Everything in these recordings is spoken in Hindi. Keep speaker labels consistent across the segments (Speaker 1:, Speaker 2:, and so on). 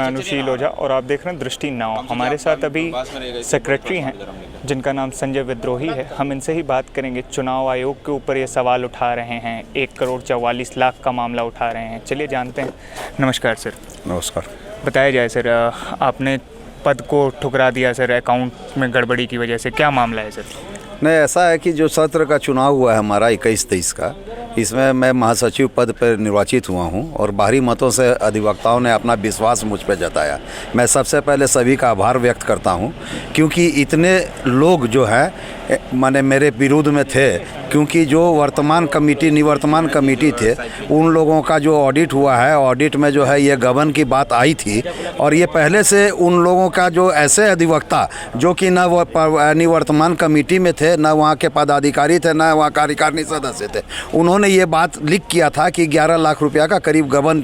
Speaker 1: अनुशील ओझा और आप देख रहे हैं दृष्टि नाव। हमारे साथ अभी सेक्रेटरी हैं जिनका नाम संजय विद्रोही है। हम इनसे ही बात करेंगे। चुनाव आयोग के ऊपर ये सवाल उठा रहे हैं, 1,44,00,000 का मामला उठा रहे हैं। चलिए जानते हैं। नमस्कार सर।
Speaker 2: नमस्कार।
Speaker 1: बताया जाए सर, आपने पद को ठुकरा दिया सर अकाउंट में गड़बड़ी की वजह से, क्या मामला है सर?
Speaker 2: नहीं, ऐसा है कि जो सत्र का चुनाव हुआ है हमारा 21-23 का, इसमें मैं महासचिव पद पर निर्वाचित हुआ हूं और बाहरी मतों से अधिवक्ताओं ने अपना विश्वास मुझ पर जताया। मैं सबसे पहले सभी का आभार व्यक्त करता हूं, क्योंकि इतने लोग जो हैं माने मेरे विरोध में थे, क्योंकि जो निवर्तमान कमेटी थे उन लोगों का जो ऑडिट हुआ है, ऑडिट में जो है ये गबन की बात आई थी। और ये पहले से उन लोगों का जो ऐसे अधिवक्ता जो कि न वो निवर्तमान कमेटी में थे, न वहाँ के पदाधिकारी थे, न वहाँ कार्यकारिणी सदस्य थे, उन्होंने ये बात लीक किया था कि 11 लाख रुपया का करीब गबन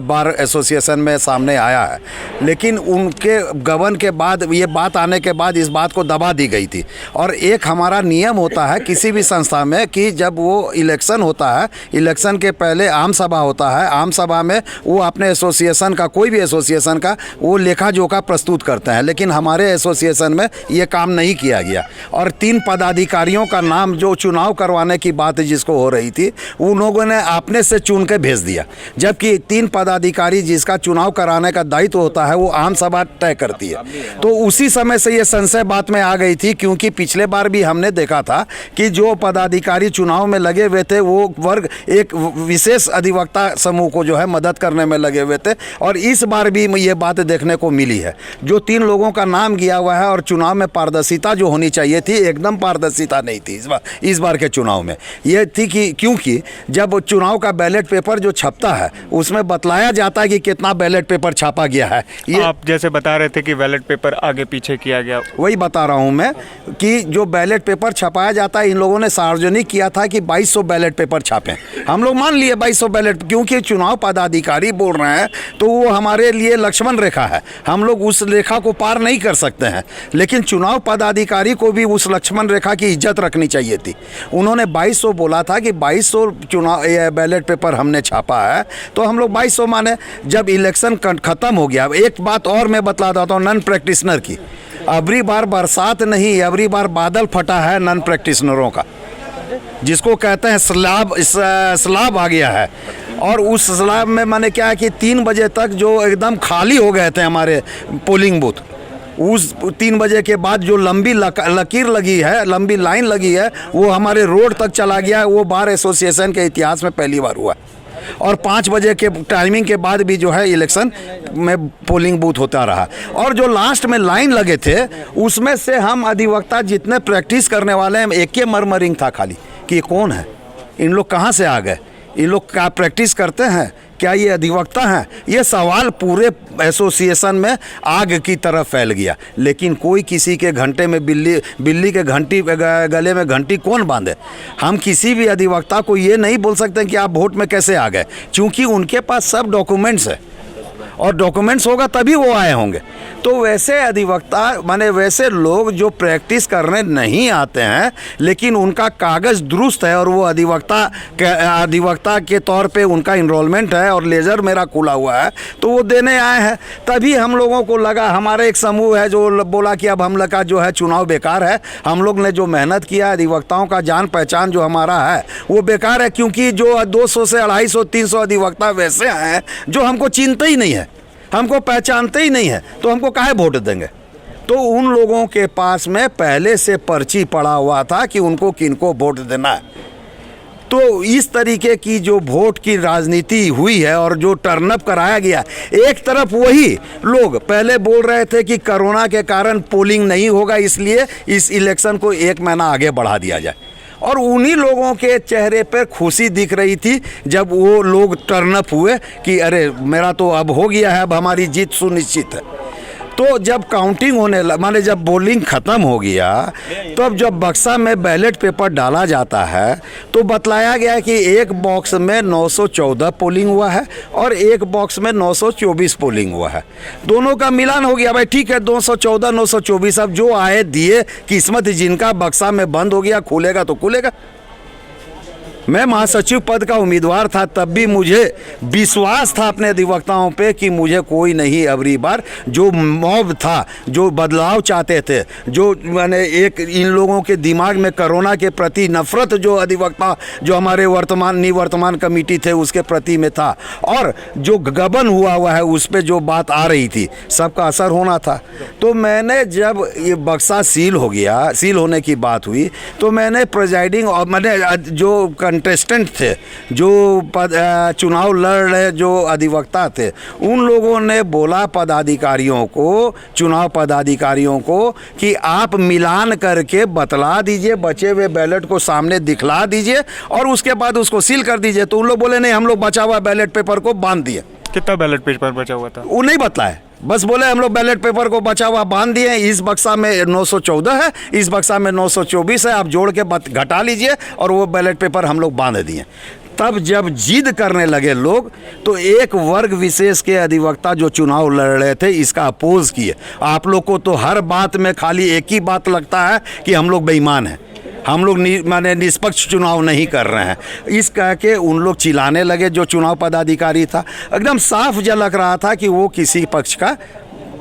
Speaker 2: बार एसोसिएशन में सामने आया है। लेकिन उनके गबन के बाद, ये बात आने के बाद इस बात को दबा दी गई थी। और एक हमारा नियम होता है किसी भी संस्था में कि जब वो इलेक्शन होता है, इलेक्शन के पहले आम सभा होता है, आम सभा में वो अपने एसोसिएशन का, कोई भी एसोसिएशन का वो लेखा जोखा प्रस्तुत करते हैं। लेकिन हमारे एसोसिएशन में ये काम नहीं किया गया और 3 पदाधिकारियों का नाम जो चुनाव करवाने की बात जिसको हो रही थी, उन लोगों ने अपने से चुन के भेज दिया, जबकि 3 पदाधिकारी जिसका चुनाव कराने का दायित्व होता है वो आम सभा तय करती है। तो उसी समय से ये संशय बात में आ गई थी, क्योंकि पिछले बार भी हमने देखा था कि जो पदाधिकारी चुनाव में लगे हुए थे वो वर्ग एक विशेष अधिवक्ता समूह को जो है मदद करने में लगे हुए थे। और इस बार भी ये बात देखने को मिली है। जो 3 लोगों का नाम गया हुआ है और चुनाव में पारदर्शिता जो होनी चाहिए थी, एकदम पारदर्शिता नहीं थी इस बार के चुनाव में। ये थी कि क्योंकि जब चुनाव का बैलेट पेपर जो छपता है उसमें बतलाया जाता है कि कितना बैलेट पेपर छापा गया है। ये
Speaker 1: आप जैसे बता रहे थे कि बैलेट पेपर आगे पीछे किया गया,
Speaker 2: वही बता रहा हूं मैं कि जो बैलेट पेपर छपाया जाता है, इन लोगों ने सार्वजनिक किया था कि 2200 बैलेट पेपर छापे। हम लोग मान लिए 2200 बैलेट, क्योंकि चुनाव पदाधिकारी बोल रहे हैं तो वो हमारे लिए लक्ष्मण रेखा है, हम लोग उस रेखा को पार नहीं कर सकते हैं। लेकिन चुनाव पदाधिकारी को भी उस लक्ष्मण रेखा की इज्जत रखनी चाहिए थी। उन्होंने 2200 बोला था कि 2200 चुनाव बैलेट पेपर हमने छापा है, तो हम लोग 2200 माने। जब इलेक्शन खत्म हो गया, एक बात और मैं बतला देता हूँ नॉन प्रैक्टिशनर की। अबरी बार बरसात नहीं, अबरी बार बादल फटा है नॉन प्रैक्टिशनरों का, जिसको कहते हैं स्लाब आ गया है। और उस स्लाब में मैंने क्या है कि 3 बजे तक जो एकदम खाली हो गए थे हमारे पोलिंग बूथ, उस 3 बजे के बाद जो लंबी लकीर लगी है, लंबी लाइन लगी है, वो हमारे रोड तक चला गया। वो बार एसोसिएशन के इतिहास में पहली बार हुआ। और 5 बजे के टाइमिंग के बाद भी जो है इलेक्शन में पोलिंग बूथ होता रहा। और जो लास्ट में लाइन लगे थे उसमें से हम अधिवक्ता जितने प्रैक्टिस करने वाले हैं, एक मरमरिंग था खाली कि ये कौन है, इन लोग कहाँ से आ गए, इन लोग क्या प्रैक्टिस करते हैं, क्या ये अधिवक्ता हैं? ये सवाल पूरे एसोसिएशन में आग की तरह फैल गया। लेकिन कोई किसी के घंटे में बिल्ली के घंटी गले में घंटी कौन बांधे? हम किसी भी अधिवक्ता को ये नहीं बोल सकते कि आप वोट में कैसे आ गए, क्योंकि उनके पास सब डॉक्यूमेंट्स है और डॉक्यूमेंट्स होगा तभी वो आए होंगे। तो वैसे अधिवक्ता माने वैसे लोग जो प्रैक्टिस करने नहीं आते हैं लेकिन उनका कागज़ दुरुस्त है और वो अधिवक्ता के तौर पे उनका इनरोलमेंट है और लेजर मेरा खुला हुआ है, तो वो देने आए हैं। तभी हम लोगों को लगा, हमारे एक समूह है जो बोला कि अब हम लोग का जो है चुनाव बेकार है। हम लोग ने जो मेहनत किया, अधिवक्ताओं का जान पहचान जो हमारा है वो बेकार है, क्योंकि जो 200 से 250-300 अधिवक्ता वैसे हैं जो हमको चिन्हते ही नहीं है, हमको पहचानते ही नहीं है, तो हमको काहे वोट देंगे? तो उन लोगों के पास में पहले से पर्ची पड़ा हुआ था कि उनको किनको वोट देना है। तो इस तरीके की जो वोट की राजनीति हुई है और जो टर्नअप कराया गया, एक तरफ वही लोग पहले बोल रहे थे कि कोरोना के कारण पोलिंग नहीं होगा, इसलिए इस इलेक्शन को 1 महीना आगे बढ़ा दिया जाए, और उन्हीं लोगों के चेहरे पर खुशी दिख रही थी जब वो लोग टर्नअप हुए कि अरे मेरा तो अब हो गया है, अब हमारी जीत सुनिश्चित है। तो जब काउंटिंग होने माने जब पोलिंग ख़त्म हो गया, तो अब जब बक्सा में बैलेट पेपर डाला जाता है तो बतलाया गया कि एक बॉक्स में 914 पोलिंग हुआ है और एक बॉक्स में 924 पोलिंग हुआ है। दोनों का मिलान हो गया। भाई ठीक है, 214 924, अब जो आए दिए, किस्मत जिनका बक्सा में बंद हो गया, खुलेगा तो खुलेगा। मैं महासचिव पद का उम्मीदवार था, तब भी मुझे विश्वास था अपने अधिवक्ताओं पे कि मुझे कोई नहीं अबरी बार। जो मॉब था, जो बदलाव चाहते थे, जो मैंने एक इन लोगों के दिमाग में कोरोना के प्रति नफरत जो अधिवक्ता जो हमारे निवर्तमान कमेटी थे उसके प्रति में था, और जो गबन हुआ है उस पर जो बात आ रही थी, सबका असर होना था। तो मैंने जब ये बक्सा सील हो गया, सील होने की बात हुई, तो मैंने प्रिजाइडिंग और मैंने जो कंटेस्टेंट थे, जो चुनाव लड़ रहे जो अधिवक्ता थे, उन लोगों ने बोला पदाधिकारियों को, चुनाव पदाधिकारियों को, कि आप मिलान करके बतला दीजिए, बचे हुए बैलेट को सामने दिखला दीजिए और उसके बाद उसको सील कर दीजिए। तो उन लोग बोले नहीं, हम लोग बचा हुआ बैलेट पेपर को बांध दिए।
Speaker 1: कितना बैलेट पेपर बचा हुआ था?
Speaker 2: वो नहीं बतलाए, बस बोले हम लोग बैलेट पेपर को बचा हुआ बांध दिए। इस बक्सा में 914 है, इस बक्सा में 924 है, आप जोड़ के घटा लीजिए, और वो बैलेट पेपर हम लोग बांध दिए। तब जब जिद करने लगे लोग, तो एक वर्ग विशेष के अधिवक्ता जो चुनाव लड़ रहे थे इसका अपोज किए। आप लोग को तो हर बात में खाली एक ही बात लगता है कि हम लोग बेईमान हैं, हम लोग माने निष्पक्ष चुनाव नहीं कर रहे हैं, इस कह के उन लोग चिल्लाने लगे। जो चुनाव पदाधिकारी था, एकदम साफ झलक रहा था कि वो किसी पक्ष का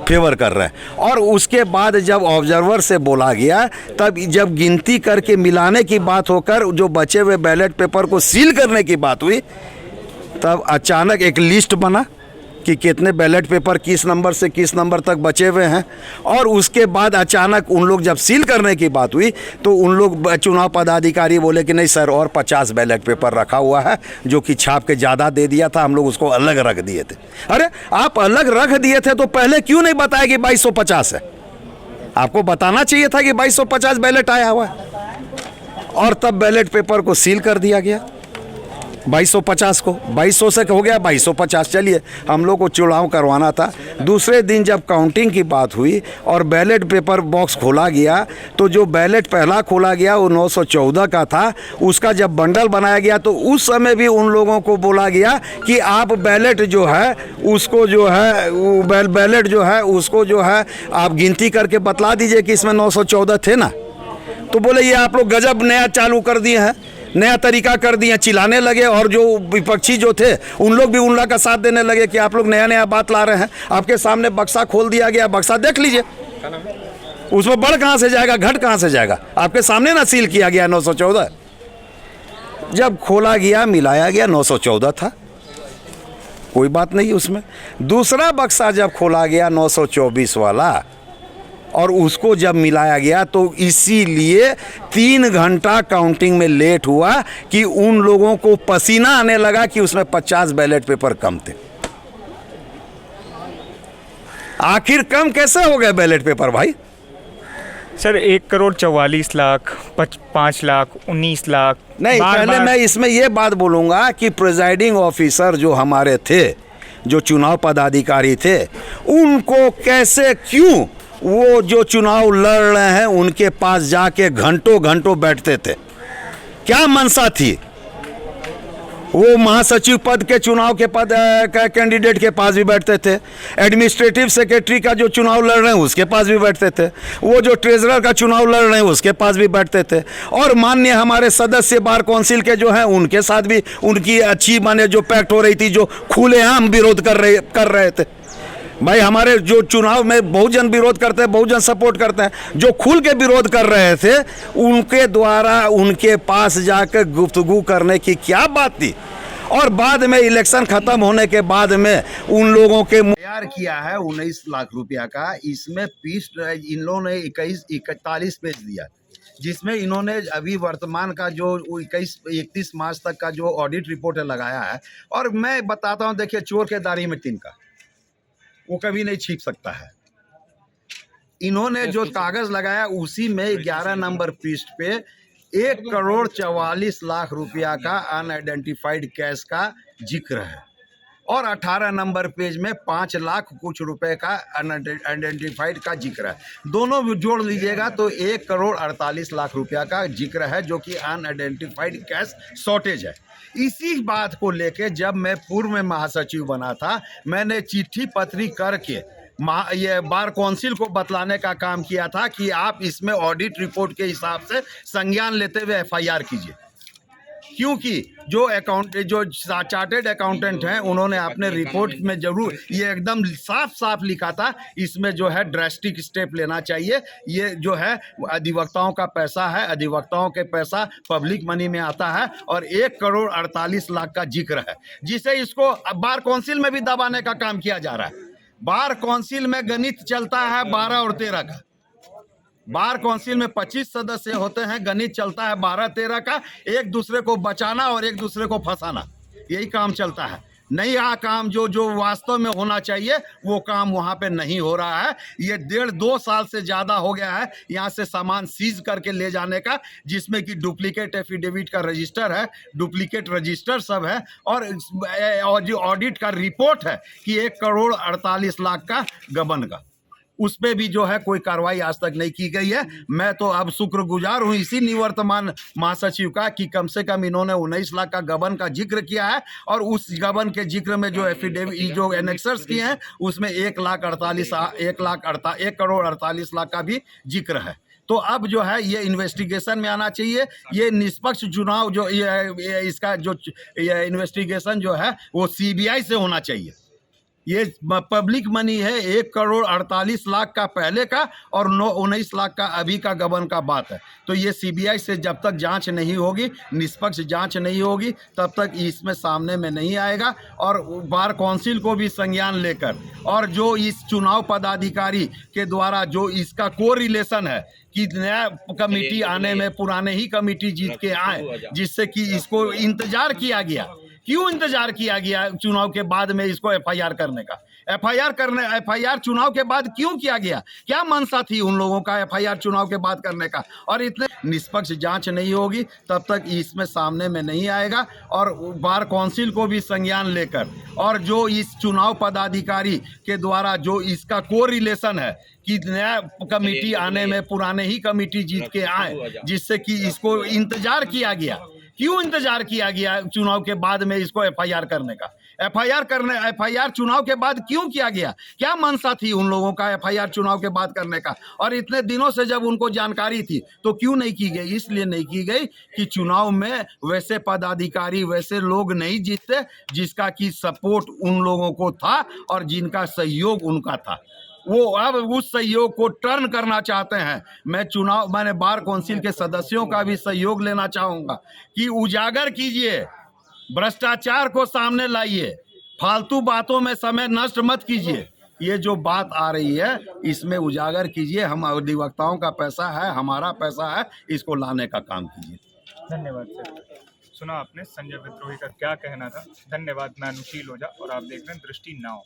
Speaker 2: फेवर कर रहे हैं। और उसके बाद जब ऑब्जर्वर से बोला गया, तब जब गिनती करके मिलाने की बात होकर जो बचे हुए बैलेट पेपर को सील करने की बात हुई, तब अचानक एक लिस्ट बना कि कितने बैलेट पेपर किस नंबर से किस नंबर तक बचे हुए हैं। और उसके बाद अचानक उन लोग जब सील करने की बात हुई, तो उन लोग चुनाव पदाधिकारी बोले कि नहीं सर, और 50 बैलेट पेपर रखा हुआ है जो कि छाप के ज़्यादा दे दिया था, हम लोग उसको अलग रख दिए थे। अरे आप अलग रख दिए थे तो पहले क्यों नहीं बताया कि 2250 है? आपको बताना चाहिए था कि 2250 बैलेट आया हुआ है, और तब बैलेट पेपर को सील कर दिया गया। 2250 को 2200 से हो गया 2250। चलिए, हम लोग को चुनाव करवाना था। दूसरे दिन जब काउंटिंग की बात हुई और बैलेट पेपर बॉक्स खोला गया, तो जो बैलेट पहला खोला गया वो 914 का था। उसका जब बंडल बनाया गया तो उस समय भी उन लोगों को बोला गया कि आप बैलेट जो है उसको जो है बैलेट जो है उसको जो है आप गिनती करके बतला दीजिए कि इसमें 914 थे ना। तो बोले ये आप लोग गजब नया चालू कर दिए हैं, नया तरीका कर दिया, चिल्लाने लगे। और जो विपक्षी जो थे उन लोग भी उन लोग का साथ देने लगे कि आप लोग नया नया बात ला रहे हैं। आपके सामने बक्सा खोल दिया गया, बक्सा देख लीजिए, उसमें बढ़ कहाँ से जाएगा, घट कहाँ से जाएगा? आपके सामने ना सील किया गया 914। जब खोला गया, मिलाया गया, 914 था, कोई बात नहीं उसमें। दूसरा बक्सा जब खोला गया 924 वाला, और उसको जब मिलाया गया, तो इसीलिए 3 घंटा काउंटिंग में लेट हुआ कि उन लोगों को पसीना आने लगा कि उसमें 50 बैलेट पेपर कम थे। आखिर कम कैसे हो गए बैलेट पेपर भाई?
Speaker 1: सर 1,44,00,000, 5 लाख, 19 लाख
Speaker 2: नहीं, पहले मैं इसमें ये बात बोलूँगा कि प्रिजाइडिंग ऑफिसर जो हमारे थे, जो चुनाव पदाधिकारी थे, उनको कैसे, क्यों वो जो चुनाव लड़ रहे हैं उनके पास जाके घंटों घंटों बैठते थे? क्या मंशा थी? वो महासचिव पद के चुनाव के पद कैंडिडेट के पास भी बैठते थे, एडमिनिस्ट्रेटिव सेक्रेटरी का जो चुनाव लड़ रहे हैं उसके पास भी बैठते थे, वो जो ट्रेजरर का चुनाव लड़ रहे हैं उसके पास भी बैठते थे, और माननीय हमारे सदस्य बार काउंसिल के जो हैं उनके साथ भी उनकी अच्छी माने जो पैक्ट हो रही थी, जो खुलेआम विरोध कर रहे थे। भाई हमारे जो चुनाव में बहुजन विरोध करते हैं, बहुजन सपोर्ट करते हैं, जो खुल के विरोध कर रहे थे उनके द्वारा उनके पास जाकर गुफ्तगू करने की क्या बात थी? और बाद में इलेक्शन खत्म होने के बाद में उन लोगों के तैयार किया है 19 लाख रुपया का। इसमें पीस इन लोगों ने 41 पेज दिया, जिसमें इन्होंने अभी वर्तमान का जो 31 मार्च तक का जो ऑडिट रिपोर्ट लगाया है। और मैं बताता हूँ, देखिए, चोर के दाढ़ी में तिनका, वो कभी नहीं छिप सकता है। इन्होंने जो कागज लगाया उसी में 11 नंबर पृष्ठ पे 1,44,00,000 रुपया का अनआइडेंटिफाइड कैश का जिक्र है, और 18 नंबर पेज में 5 लाख कुछ रुपए का अनआइडेंटिफाइड का जिक्र है। दोनों जोड़ लीजिएगा तो 1,48,00,000 रुपया का जिक्र है, जो कि अनआइडेंटिफाइड कैश शॉर्टेज है। इसी बात को लेके जब मैं पूर्व में महासचिव बना था, मैंने चिट्ठी पत्री करके ये बार काउंसिल को बतलाने का काम किया था कि आप इसमें ऑडिट रिपोर्ट के हिसाब से संज्ञान लेते हुए FIR कीजिए। क्योंकि जो चार्टेड अकाउंटेंट हैं उन्होंने अपने रिपोर्ट में जरूर ये एकदम साफ साफ लिखा था, इसमें जो है ड्रास्टिक स्टेप लेना चाहिए। ये जो है अधिवक्ताओं का पैसा है, अधिवक्ताओं के पैसा पब्लिक मनी में आता है और 1,48,00,000 का जिक्र है, जिसे इसको बार काउंसिल में भी दबाने का काम किया जा रहा है। बार काउंसिल में गणित चलता है 12 और 13 का। बार काउंसिल में 25 सदस्य होते हैं, गणित चलता है 12-13 का, एक दूसरे को बचाना और एक दूसरे को फंसाना, यही काम चलता है। नहीं, यहाँ काम जो वास्तव में होना चाहिए वो काम वहाँ पे नहीं हो रहा है। ये 1.5-2 साल से ज़्यादा हो गया है यहाँ से सामान सीज करके ले जाने का, जिसमें कि डुप्लीकेट एफिडेविट का रजिस्टर है, डुप्लीकेट रजिस्टर सब है, और जो ऑडिट का रिपोर्ट है कि 1,48,00,000 का गबन का, उस पे भी जो है कोई कार्रवाई आज तक नहीं की गई है। मैं तो अब शुक्रगुजार हूँ इसी निवर्तमान महासचिव का कि कम से कम इन्होंने 19 लाख का गबन का जिक्र किया है, और उस गबन के जिक्र में जो एफिडेविट जो एनेक्सर्स किए हैं उसमें 1,48,00,000 का भी जिक्र है। तो अब जो है ये इन्वेस्टिगेशन में आना चाहिए। ये निष्पक्ष चुनाव जो ये इसका जो ये इन्वेस्टिगेशन जो है वो CBI से होना चाहिए। ये पब्लिक मनी है, 1,48,00,000 का पहले का और 19 लाख का अभी का गबन का बात है। तो ये CBI से जब तक जांच नहीं होगी, निष्पक्ष जांच नहीं होगी, तब तक इसमें सामने में नहीं आएगा। और बार काउंसिल को भी संज्ञान लेकर, और जो इस चुनाव पदाधिकारी के द्वारा जो इसका कोरिलेशन है कि नया कमेटी आने में पुराने ही कमेटी जीत के आए, जिससे कि इसको इंतजार किया गया। क्यों इंतजार किया गया चुनाव के बाद में इसको FIR करने का? FIR चुनाव के बाद क्यों किया गया? क्या मंशा थी उन लोगों का FIR चुनाव के बाद करने का? और इतने निष्पक्ष जांच नहीं होगी तब तक इसमें सामने में नहीं आएगा। और बार काउंसिल को भी संज्ञान लेकर, और जो इस चुनाव पदाधिकारी के द्वारा जो इसका कोरिलेशन है कि नया कमेटी आने में पुराने ही कमेटी जीत के आए, जिससे कि इसको इंतजार किया गया। क्यों इंतजार किया गया चुनाव के बाद में इसको FIR करने का? FIR चुनाव के बाद क्यों किया गया? क्या मंशा थी उन लोगों का FIR चुनाव के बाद करने का? और इतने दिनों से जब उनको जानकारी थी तो क्यों नहीं की गई? इसलिए नहीं की गई कि चुनाव में वैसे पदाधिकारी, वैसे लोग नहीं जीतते जिसका कि सपोर्ट उन लोगों को था और जिनका सहयोग उनका था। वो अब उस सहयोग को टर्न करना चाहते हैं। मैंने बार काउंसिल के सदस्यों का भी सहयोग लेना चाहूँगा कि उजागर कीजिए, भ्रष्टाचार को सामने लाइए, फालतू बातों में समय नष्ट मत कीजिए। ये जो बात आ रही है इसमें उजागर कीजिए। हम अधिवक्ताओं का पैसा है, हमारा पैसा है, इसको लाने का काम कीजिए।
Speaker 1: धन्यवाद सर। सुना आपने संजय विद्रोही का क्या कहना था। धन्यवाद। मैं अनुशील ओझा और आप देख रहे हैं दृष्टि नाउ।